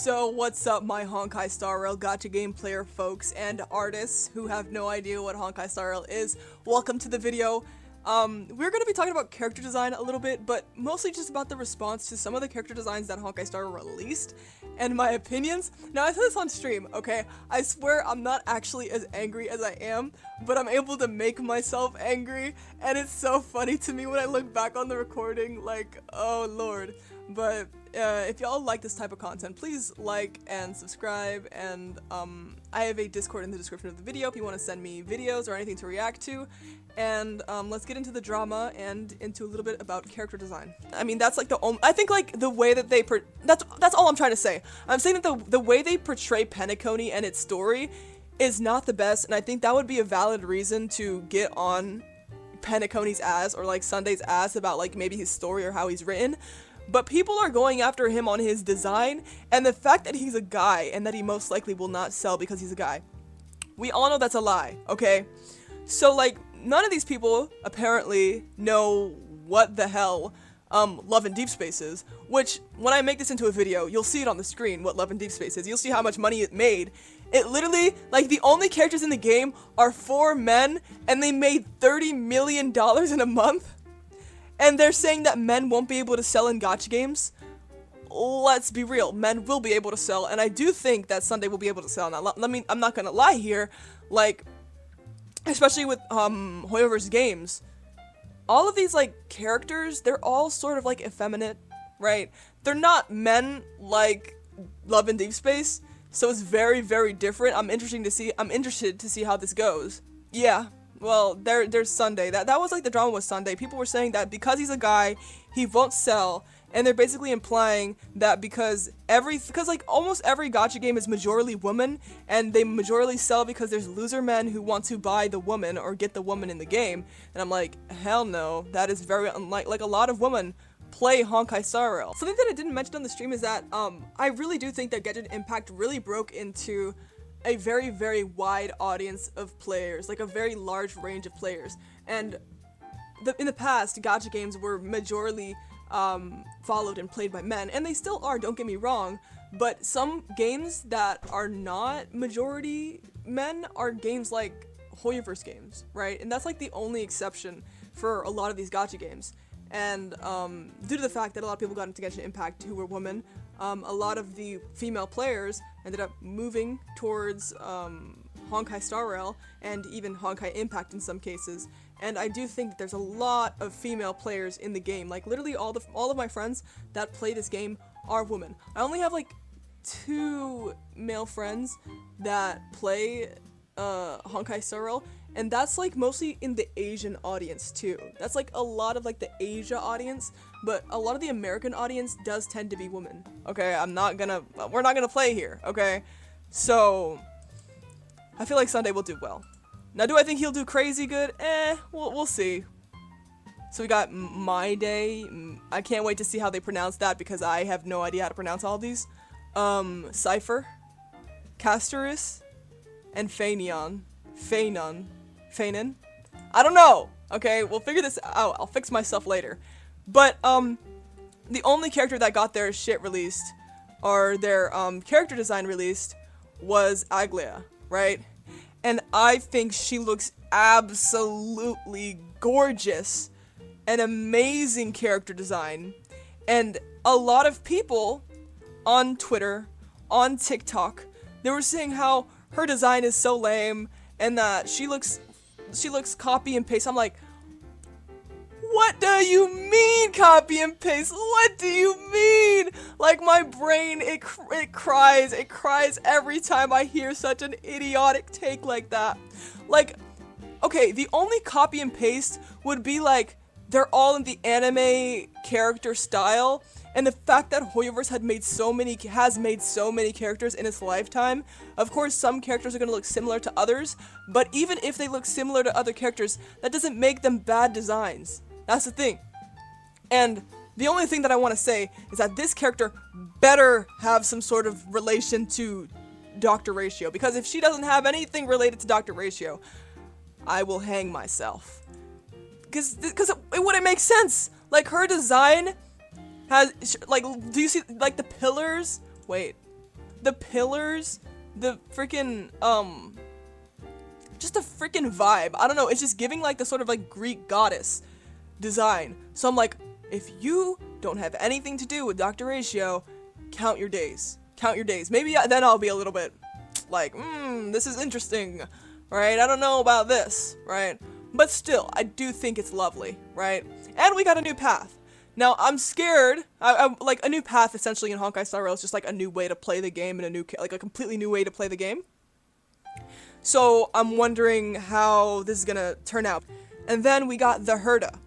So what's up, my Honkai Star Rail Gacha Game player folks and artists who have no idea what Honkai Star Rail is? Welcome to the video. We're going to be talking about character design a little bit, but mostly just about the response to some of the character designs that Honkai Star Rail released, and my opinions. Now, I said this on stream, okay? I swear I'm not actually as angry as I am, but I'm able to make myself angry, and it's so funny to me when I look back on the recording, like, oh lord. But if y'all like this type of content, please like and subscribe, and I have a Discord in the description of the video if you want to send me videos or anything to react to. And let's get into the drama and into a little bit about character design. I mean, that's like the only, I think like the way that they, that's all I'm trying to say. I'm saying that the way they portray Penacony and its story is not the best, and I think that would be a valid reason to get on Penacony's ass or like Sunday's ass about like maybe his story or how he's written. But people are going after him on his design, and the fact that he's a guy and that he most likely will not sell because he's a guy. We all know that's a lie, okay? So like, none of these people apparently know what the hell Love and Deep Space is, which when I make this into a video, you'll see it on the screen what Love and Deep Space is. You'll see how much money it made. It literally, like, the only characters in the game are 4 men, and they made $30 million in a month. And they're saying that men won't be able to sell in gacha games. Let's be real, men will be able to sell, and I do think that Sunday will be able to sell. Now, I'm not gonna lie here, like, especially with Hoyoverse games, all of these like characters, they're all sort of like effeminate, right? They're not men like Love and Deep Space, so it's very, very different. I'm interested to see how this goes. Yeah. Well, there's Sunday. That was like the drama with Sunday. People were saying that because he's a guy, he won't sell, and they're basically implying that because like almost every gacha game is majorly woman, and they majorly sell because there's loser men who want to buy the woman or get the woman in the game. And I'm like, hell no, that is very unlike. Like, a lot of women play Honkai Star Rail. Something that I didn't mention on the stream is that I really do think that Genshin Impact really broke into a very, very wide audience of players, like a very large range of players. And in the past, gacha games were majorly followed and played by men, and they still are, don't get me wrong, but some games that are not majority men are games like Hoyoverse games, right? And that's like the only exception for a lot of these gacha games. And due to the fact that a lot of people got into Genshin Impact who were women, a lot of the female players ended up moving towards Honkai Star Rail and even Honkai Impact in some cases. And I do think that there's a lot of female players in the game. Like, literally all of my friends that play this game are women. I only have like 2 male friends that play Honkai Star Rail, and that's like mostly in the Asian audience too. That's like a lot of like the Asia audience, but a lot of the American audience does tend to be women. Okay, we're not gonna play here, okay? So I feel like Sunday will do well. Now, do I think he'll do crazy good? We'll see. So we got My Day. I can't wait to see how they pronounce that because I have no idea how to pronounce all of these. Cypher, Castorus, and Fanon. I don't know. Okay, we'll figure this out. I'll fix myself later. But the only character that got their shit released, or their character design released, was Aglia, right? And I think she looks absolutely gorgeous. An amazing character design. And a lot of people on Twitter, on TikTok, they were saying how her design is so lame and that she looks copy and paste. I'm like, what do you mean copy and paste? What do you mean? Like, my brain, it cries every time I hear such an idiotic take like that. Like, okay, the only copy and paste would be like, they're all in the anime character style, and the fact that Hoyoverse has made so many characters in its lifetime. Of course, some characters are going to look similar to others, but even if they look similar to other characters, that doesn't make them bad designs. That's the thing. And the only thing that I want to say is that this character better have some sort of relation to Dr. Ratio, because if she doesn't have anything related to Dr. Ratio, I will hang myself. Because it wouldn't make sense. Like, her design has, like, do you see, like, the pillars? Wait, the pillars, the freaking, just a freaking vibe. I don't know, it's just giving like the sort of like Greek goddess design. So I'm like, if you don't have anything to do with Dr. Ratio, count your days. Count your days. Maybe then I'll be a little bit like, this is interesting, right? I don't know about this, right? But still, I do think it's lovely, right? And we got a new path. Now, I'm scared. I'm like, a new path essentially in Honkai Star Rail is just like a new way to play the game and a new, like a completely new way to play the game. So I'm wondering how this is gonna turn out. And then we got the Hera.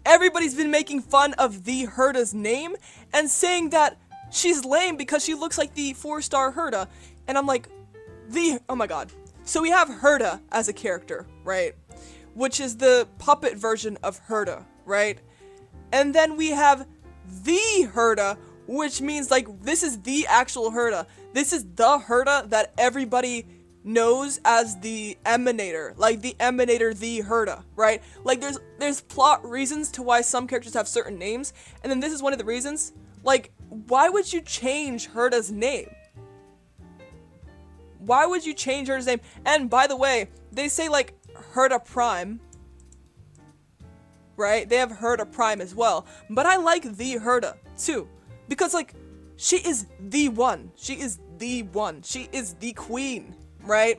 Everybody's been making fun of the Hera's name and saying that she's lame because she looks like the 4-star Hera. And I'm like, oh my god. So we have Hera as a character, right? Which is the puppet version of Hera, right? And then we have the Hera, which means like this is the actual Hera. This is the Hera that everybody knows as the Emanator, like the Emanator, the Hera, right? Like there's plot reasons to why some characters have certain names, and then this is one of the reasons. Like, why would you change Hera's name? Why would you change Hera's name? And by the way, they say like Hera Prime, right? They have Hera Prime as well, but I like the Hera too, because like she is the one. She is the one. She is the queen. Right?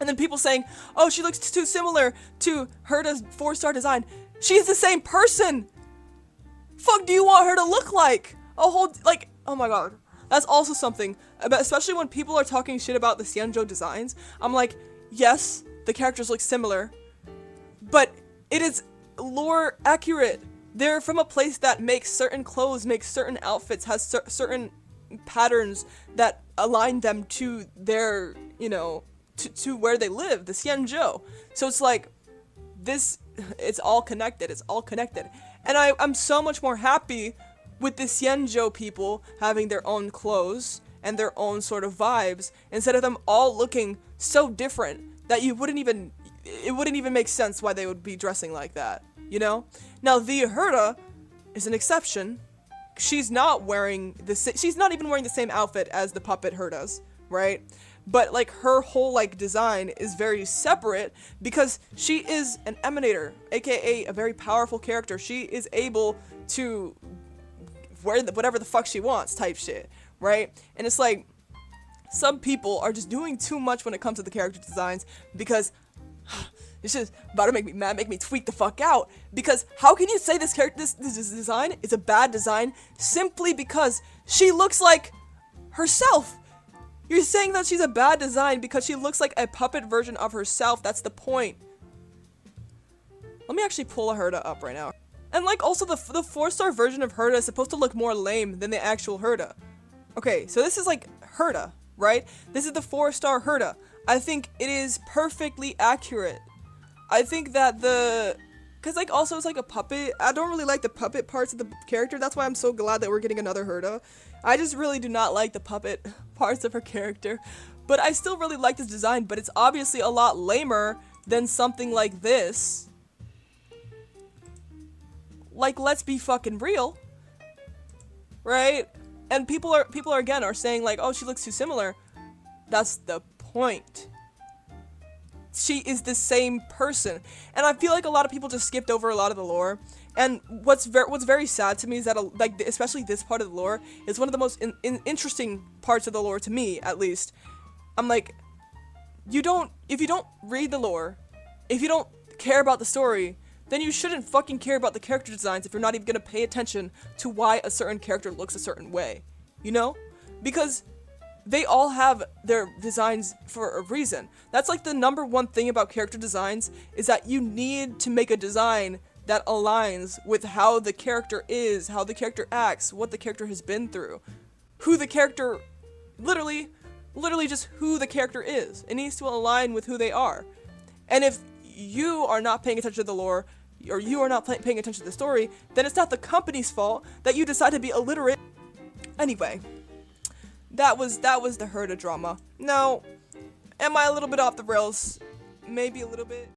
And then people saying, oh, she looks too similar to Hera's 4-star design. She's the same person! Fuck do you want her to look like? A whole, like, oh my god. That's also something, especially when people are talking shit about the Xianzhou designs. I'm like, yes, the characters look similar, but it is lore accurate. They're from a place that makes certain clothes, makes certain outfits, has certain patterns that align them to their, you know, to where they live, the Xianzhou. So it's like, it's all connected, it's all connected. And I'm so much more happy with the Xianzhou people having their own clothes and their own sort of vibes, instead of them all looking so different that it wouldn't even make sense why they would be dressing like that, you know? Now, the Hera is an exception. She's not wearing she's not even wearing the same outfit as the puppet Hera's, right? But like her whole like design is very separate because she is an Emanator, aka a very powerful character. She is able to wear whatever the fuck she wants type shit, right? And it's like, some people are just doing too much when it comes to the character designs, because it's just about to make me mad, make me tweak the fuck out. Because how can you say this design is a bad design simply because she looks like herself? You're saying that she's a bad design because she looks like a puppet version of herself. That's the point. Let me actually pull a Hera up right now. And like also the 4-star version of Hera is supposed to look more lame than the actual Hera. Okay, so this is like Hera, right? This is the 4-star Hera. I think it is perfectly accurate. I think that because like also it's like a puppet. I don't really like the puppet parts of the character. That's why I'm so glad that we're getting another Hera. I just really do not like the puppet parts of her character. But I still really like this design, but it's obviously a lot lamer than something like this. Like, let's be fucking real. Right? And people are again saying like, oh, she looks too similar. That's the point. She is the same person. And I feel like a lot of people just skipped over a lot of the lore. And what's very sad to me is that, like, especially this part of the lore is one of the most interesting parts of the lore to me, at least. I'm like, if you don't read the lore, if you don't care about the story, then you shouldn't fucking care about the character designs if you're not even gonna pay attention to why a certain character looks a certain way, you know? Because they all have their designs for a reason. That's like the #1 thing about character designs, is that you need to make a design that aligns with how the character is, how the character acts, what the character has been through, who the character, literally just who the character is. It needs to align with who they are. And if you are not paying attention to the lore, or you are not paying attention to the story, then it's not the company's fault that you decide to be illiterate. Anyway, that was the Hera drama. Now, am I a little bit off the rails? Maybe a little bit.